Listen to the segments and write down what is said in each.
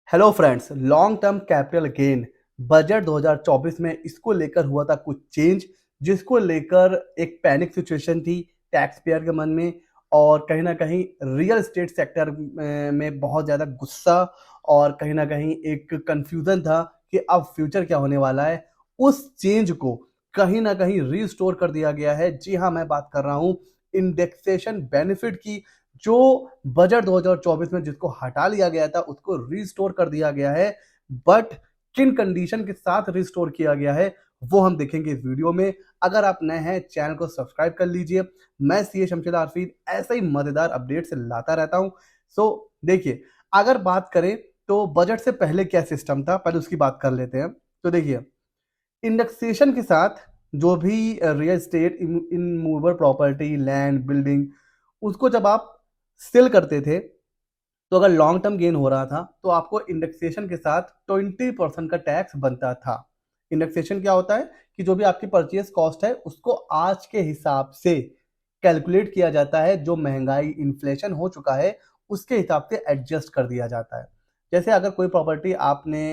Hello friends, long term capital gain budget 2024 में इसको लेकर हुआ था कुछ चेंज, जिसको लेकर एक पैनिक सिचुएशन थी टैक्स पेयर के मन में। और कहीं ना कहीं रियल एस्टेट सेक्टर में बहुत ज़्यादा गुस्सा और कहीं ना कहीं एक कंफ्यूजन था कि अब फ्यूचर क्या होने वाला है। उस चेंज को कहीं ना कहीं रीस्टोर कर दिया गया है। जी हाँ, मैं बात कर रहा हूँ इंडेक्सेशन बेनिफिट की, जो बजट 2024 में जिसको हटा लिया गया था उसको रिस्टोर कर दिया गया है। बट किन कंडीशन के साथ रिस्टोर किया गया है वो हम देखेंगे इस वीडियो में। अगर आप नए हैं चैनल को सब्सक्राइब कर लीजिए। मैं सी ए शमशेद आरफीद ऐसे ही मजेदार अपडेट से लाता रहता हूं। सो देखिए, अगर बात करें तो बजट से पहले क्या सिस्टम था, पहले उसकी बात कर लेते हैं। तो देखिए, इंडेक्सेशन के साथ जो भी real estate immovable property land building उसको जब आप सेल करते थे, तो अगर लॉन्ग टर्म गेन हो रहा था तो आपको इंडेक्सेशन के साथ 20% का टैक्स बनता था। इंडेक्सेशन क्या होता है कि जो भी आपकी परचेज कॉस्ट है उसको आज के हिसाब से कैलकुलेट किया जाता है, जो महंगाई इन्फ्लेशन हो चुका है उसके हिसाब से एडजस्ट कर दिया जाता है। जैसे अगर कोई प्रॉपर्टी आपने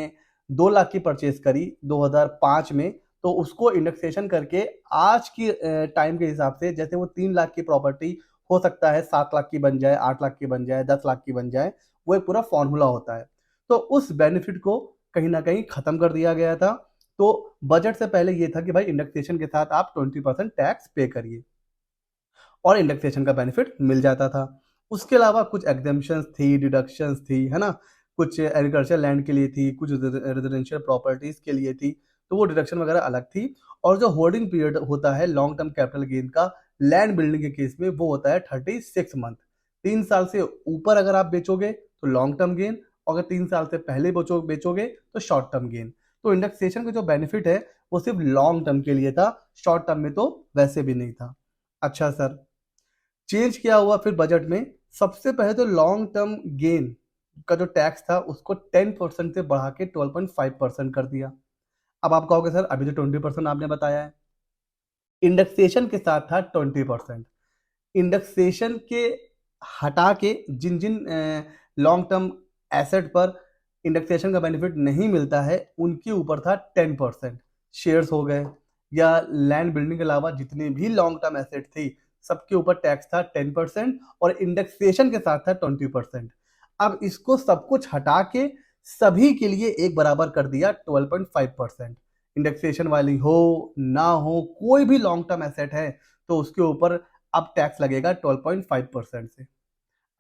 2 लाख की परचेज करी 2005 में, तो उसको इंडेक्सेशन करके आज की टाइम के हिसाब से, जैसे वो 3 लाख की प्रॉपर्टी हो सकता है 7 लाख की बन जाए, 8 लाख की बन जाए, 10 लाख की बन जाए। वो एक पूरा फॉर्मूला होता है। तो उस बेनिफिट को कहीं ना कहीं खत्म कर दिया गया था। तो बजट से पहले ये था कि भाई इंडेक्सेशन के साथ आप 20% टैक्स पे करिए और इंडेक्सेशन का बेनिफिट मिल जाता था। उसके अलावा कुछ एग्जेम्पशंस थी, डिडक्शंस थी, है ना। कुछ एग्रीकल्चर लैंड के लिए थी, कुछ रेजिडेंशियल प्रॉपर्टीज के लिए थी, तो वो डिडक्शन वगैरह अलग थी। और जो होल्डिंग पीरियड होता है लॉन्ग टर्म कैपिटल गेन का लैंड बिल्डिंग के केस में, वो होता है 36 मंथ। 3 साल से ऊपर अगर आप बेचोगे तो लॉन्ग टर्म गेन, और अगर 3 साल से पहले बेचोगे तो शॉर्ट टर्म गेन। तो इंडेक्सेशन का जो बेनिफिट है वो सिर्फ लॉन्ग टर्म के लिए था, शॉर्ट टर्म में तो वैसे भी नहीं था। अच्छा सर, चेंज क्या हुआ फिर बजट में? सबसे पहले तो लॉन्ग टर्म गेन का जो टैक्स था उसको 10% से बढ़ा के 12.5% कर दिया। अब आप कहोगे सर अभी तो 20% आपने बताया है। इंडेक्सेशन के साथ था 20%। इंडेक्सेशन के हटा के जिन जिन लॉन्ग टर्म एसेट पर इंडेक्सेशन का बेनिफिट नहीं मिलता है उनके ऊपर था 10%। शेयर्स हो गए या लैंड बिल्डिंग के अलावा जितनी भी लॉन्ग टर्म एसेट थी सबके ऊपर टैक्स था 10%, और इंडेक्सेशन के साथ था 20%। अब इसको सब कुछ हटा के सभी के लिए एक बराबर कर दिया 12.5%। इंडेक्सेशन वाली हो ना हो, कोई भी लॉन्ग टर्म एसेट है तो उसके ऊपर अब टैक्स लगेगा 12.5% से।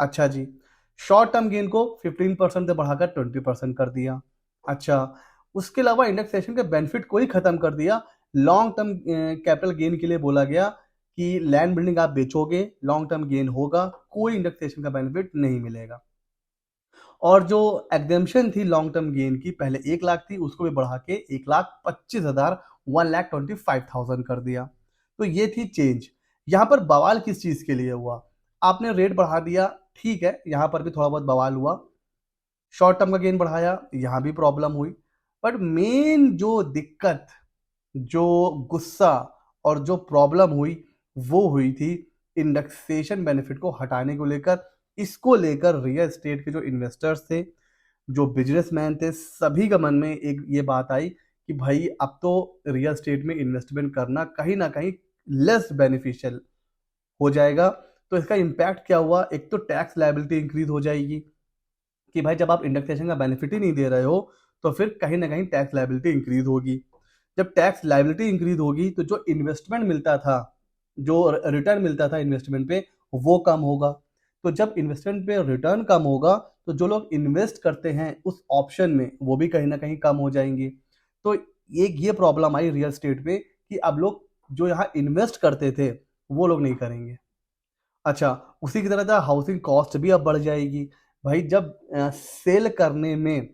अच्छा जी, शॉर्ट टर्म गेन को 15% से बढ़ाकर 20% कर दिया। अच्छा, उसके अलावा इंडेक्सेशन के बेनिफिट को ही खत्म कर दिया। लॉन्ग टर्म कैपिटल गेन के लिए बोला गया कि लैंड बिल्डिंग आप बेचोगे, लॉन्ग टर्म गेन होगा, कोई इंडेक्सेशन का बेनिफिट नहीं मिलेगा। और जो एग्जेम्पशन थी लॉन्ग टर्म गेन की, पहले 1 लाख थी, उसको भी बढ़ा के 1,25,000, 1,25,000 कर दिया। तो ये थी चेंज। यहाँ पर बवाल किस चीज के लिए हुआ? आपने रेट बढ़ा दिया, ठीक है, यहाँ पर भी थोड़ा बहुत बवाल हुआ। शॉर्ट टर्म का गेन बढ़ाया, यहाँ भी प्रॉब्लम हुई। बट मेन जो दिक्कत, जो गुस्सा और जो प्रॉब्लम हुई वो हुई थी इंडेक्सेशन बेनिफिट को हटाने को लेकर। इसको लेकर रियल एस्टेट के जो इन्वेस्टर्स थे, जो बिजनेसमैन थे, सभी का मन में एक ये बात आई कि भाई अब तो रियल एस्टेट में इन्वेस्टमेंट करना कहीं ना कहीं लेस बेनिफिशियल हो जाएगा। तो इसका इम्पैक्ट क्या हुआ? एक तो टैक्स लायबिलिटी इंक्रीज हो जाएगी कि भाई जब आप इंडेक्सेशन का बेनिफिट ही नहीं दे रहे हो तो फिर कहीं ना कहीं टैक्स लायबिलिटी इंक्रीज होगी। जब टैक्स लायबिलिटी इंक्रीज होगी तो जो इन्वेस्टमेंट मिलता था, जो रिटर्न मिलता था इन्वेस्टमेंट पे, वो कम होगा। तो जब इन्वेस्टमेंट पे रिटर्न कम होगा तो जो लोग इन्वेस्ट करते हैं उस ऑप्शन में वो भी कहीं ना कहीं कम हो जाएंगे। तो एक ये प्रॉब्लम आई रियल एस्टेट पे कि अब लोग जो यहाँ इन्वेस्ट करते थे वो लोग नहीं करेंगे। अच्छा, उसी की तरह हाउसिंग कॉस्ट भी अब बढ़ जाएगी। भाई जब सेल करने में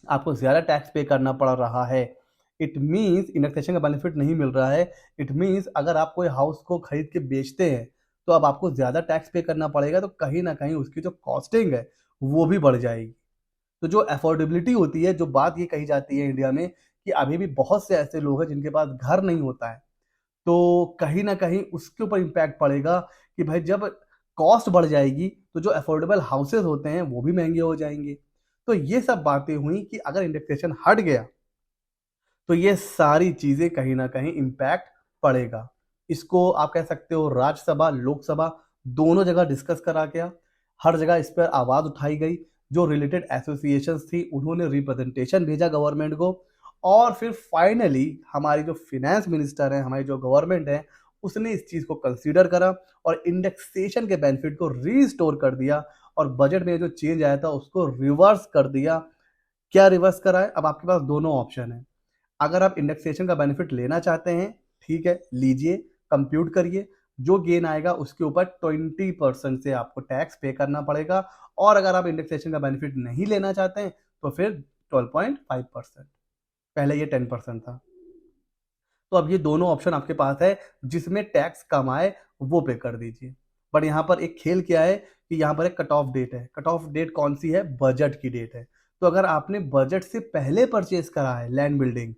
आपको ज्यादा टैक्स पे करना पड़ रहा है, इट मीन्स इंडेक्सेशन का बेनिफिट नहीं मिल रहा है। इट मीन्स अगर आप कोई हाउस को खरीद के बेचते हैं तो अब आपको ज्यादा टैक्स पे करना पड़ेगा, तो कहीं ना कहीं उसकी जो कॉस्टिंग है वो भी बढ़ जाएगी। तो जो अफोर्डेबिलिटी होती है, जो बात ये कही जाती है इंडिया में कि अभी भी बहुत से ऐसे लोग हैं जिनके पास घर नहीं होता है, तो कहीं ना कहीं उसके ऊपर इम्पैक्ट पड़ेगा कि भाई जब कॉस्ट बढ़ जाएगी तो जो अफोर्डेबल हाउसेज होते हैं वो भी महंगे हो जाएंगे। तो ये सब बातें हुई कि अगर इंडेक्सेशन हट गया तो ये सारी चीजें कहीं ना कहीं इम्पैक्ट पड़ेगा। इसको आप कह सकते हो राज्यसभा लोकसभा दोनों जगह डिस्कस करा गया, हर जगह इस पर आवाज उठाई गई। जो रिलेटेड एसोसिएशंस थी उन्होंने रिप्रेजेंटेशन भेजा गवर्नमेंट को, और फिर फाइनली हमारी जो फिनेंस मिनिस्टर है, हमारी जो गवर्नमेंट है, उसने इस चीज को कंसीडर करा और इंडेक्सेशन के बेनिफिट को रीस्टोर कर दिया, और बजट में जो चेंज आया था उसको रिवर्स कर दिया। क्या रिवर्स करा है? अब आपके पास दोनों ऑप्शन है। अगर आप इंडेक्सेशन का बेनिफिट लेना चाहते हैं, ठीक है, लीजिए, कंप्यूट करिए, जो गेन आएगा उसके ऊपर 20% से आपको टैक्स पे करना पड़ेगा। और अगर आप इंडेक्सेशन का बेनिफिट नहीं लेना चाहते हैं तो फिर 12.5%। पहले ये 10% था। तो अब ये दोनों ऑप्शन आपके पास है, जिसमें टैक्स कम आए वो पे कर दीजिए। बट यहाँ पर एक खेल क्या है कि यहाँ पर एक कट ऑफ डेट है। कट ऑफ डेट कौन सी है? बजट की डेट है। तो अगर आपने बजट से पहले परचेज करा है लैंड बिल्डिंग,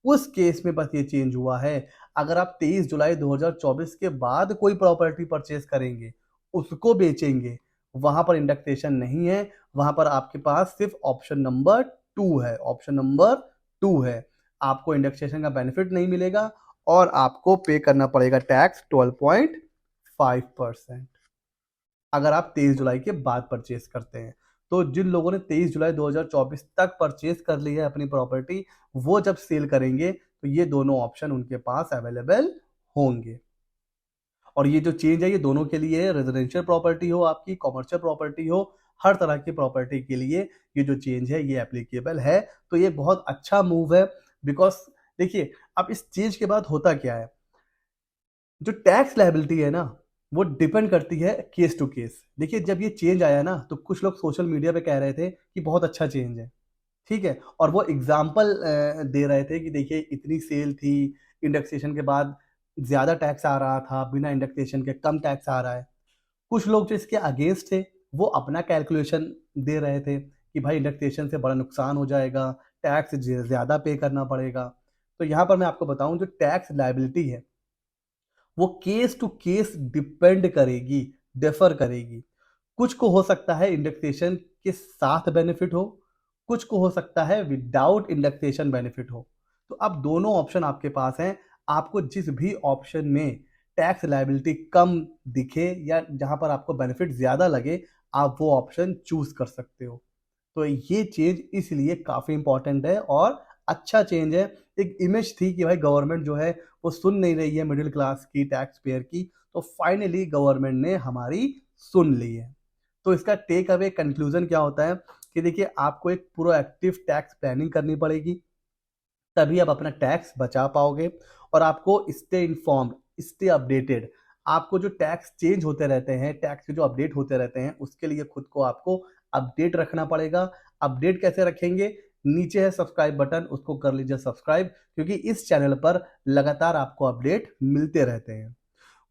उस केस में बस ये चेंज हुआ है। अगर आप 23 जुलाई 2024 के बाद कोई प्रॉपर्टी परचेज करेंगे, उसको बेचेंगे, वहां पर इंडेक्सेशन नहीं है। वहां पर आपके पास सिर्फ ऑप्शन नंबर 2 है। ऑप्शन नंबर 2 है, आपको इंडेक्सेशन का बेनिफिट नहीं मिलेगा और आपको पे करना पड़ेगा टैक्स 12.5% अगर आप 23 जुलाई के बाद परचेज करते हैं। तो जिन लोगों ने 23 जुलाई 2024 तक परचेज कर ली है अपनी प्रॉपर्टी, वो जब सेल करेंगे तो ये दोनों ऑप्शन उनके पास अवेलेबल होंगे। और ये जो चेंज है ये दोनों के लिए है, रेजिडेंशियल प्रॉपर्टी हो, आपकी कॉमर्शियल प्रॉपर्टी हो, हर तरह की प्रॉपर्टी के लिए ये जो चेंज है ये एप्लीकेबल है। तो ये बहुत अच्छा मूव है। बिकॉज देखिए, अब इस चेंज के बाद होता क्या है, जो टैक्स लायबिलिटी है ना, वो डिपेंड करती है केस टू केस। देखिए, जब ये चेंज आया ना तो कुछ लोग सोशल मीडिया पे कह रहे थे कि बहुत अच्छा चेंज है, ठीक है, और वो एग्जाम्पल दे रहे थे कि देखिए इतनी सेल थी, इंडेक्सेशन के बाद ज्यादा टैक्स आ रहा था, बिना इंडेक्सेशन के कम टैक्स आ रहा है। कुछ लोग जो इसके अगेंस्ट थे वो अपना कैलकुलेशन दे रहे थे कि भाई इंडेक्सेशन से बड़ा नुकसान हो जाएगा, टैक्स ज्यादा पे करना पड़ेगा। तो यहाँ पर मैं आपको बताऊं, जो टैक्स लायबिलिटी है वो केस टू केस डिपेंड करेगी, डिफर करेगी। कुछ को हो सकता है इंडेक्सेशन के साथ बेनिफिट हो, कुछ को हो सकता है विदाउट इंडेक्सेशन बेनिफिट हो। तो अब दोनों ऑप्शन आपके पास हैं। आपको जिस भी ऑप्शन में टैक्स लायबिलिटी कम दिखे या जहां पर आपको बेनिफिट ज्यादा लगे, आप वो ऑप्शन चूज कर सकते हो। तो ये चेंज इसलिए काफी इंपॉर्टेंट है और अच्छा चेंज है। एक इमेज थी कि भाई गवर्नमेंट जो है वो सुन नहीं रही है मिडिल क्लास की, टैक्स पेयर की, तो फाइनली गवर्नमेंट ने हमारी सुन ली है। तो इसका टेक अवे कंक्लूजन क्या होता है कि देखिए, आपको एक प्रोएक्टिव टैक्स प्लानिंग करनी पड़ेगी, तभी आप अपना टैक्स बचा पाओगे। और आपको स्टे इन्फॉर्म्ड, स्टे अपडेटेड। आपको जो टैक्स चेंज होते रहते हैं, टैक्स के जो अपडेट होते रहते हैं, उसके लिए खुद को आपको अपडेट रखना पड़ेगा। अपडेट कैसे रखेंगे? नीचे है सब्सक्राइब बटन, उसको कर लीजिए सब्सक्राइब, क्योंकि इस चैनल पर लगातार आपको अपडेट मिलते रहते हैं।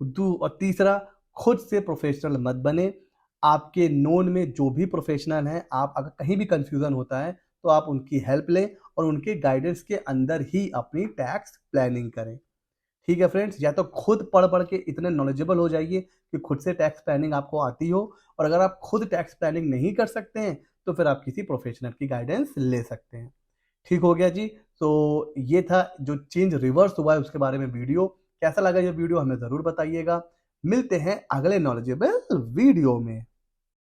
और तीसरा, खुद से प्रोफेशनल मत बने। आपके नोन में जो भी प्रोफेशनल हैं, आप अगर कहीं भी कंफ्यूजन होता है तो आप उनकी हेल्प लें और उनके गाइडेंस के अंदर ही अपनी टैक्स प्लानिंग करें। ठीक है फ्रेंड्स, या तो खुद पढ़ पढ़ के इतने नॉलेजेबल हो जाइए कि खुद से टैक्स प्लानिंग आपको आती हो, और अगर आप खुद टैक्स प्लानिंग नहीं कर सकते हैं तो फिर आप किसी प्रोफेशनल की गाइडेंस ले सकते हैं। ठीक हो गया जी। तो ये था जो चेंज रिवर्स हुआ है उसके बारे में वीडियो। कैसा लगा ये वीडियो हमें ज़रूर बताइएगा। मिलते हैं अगले नॉलेजेबल वीडियो में।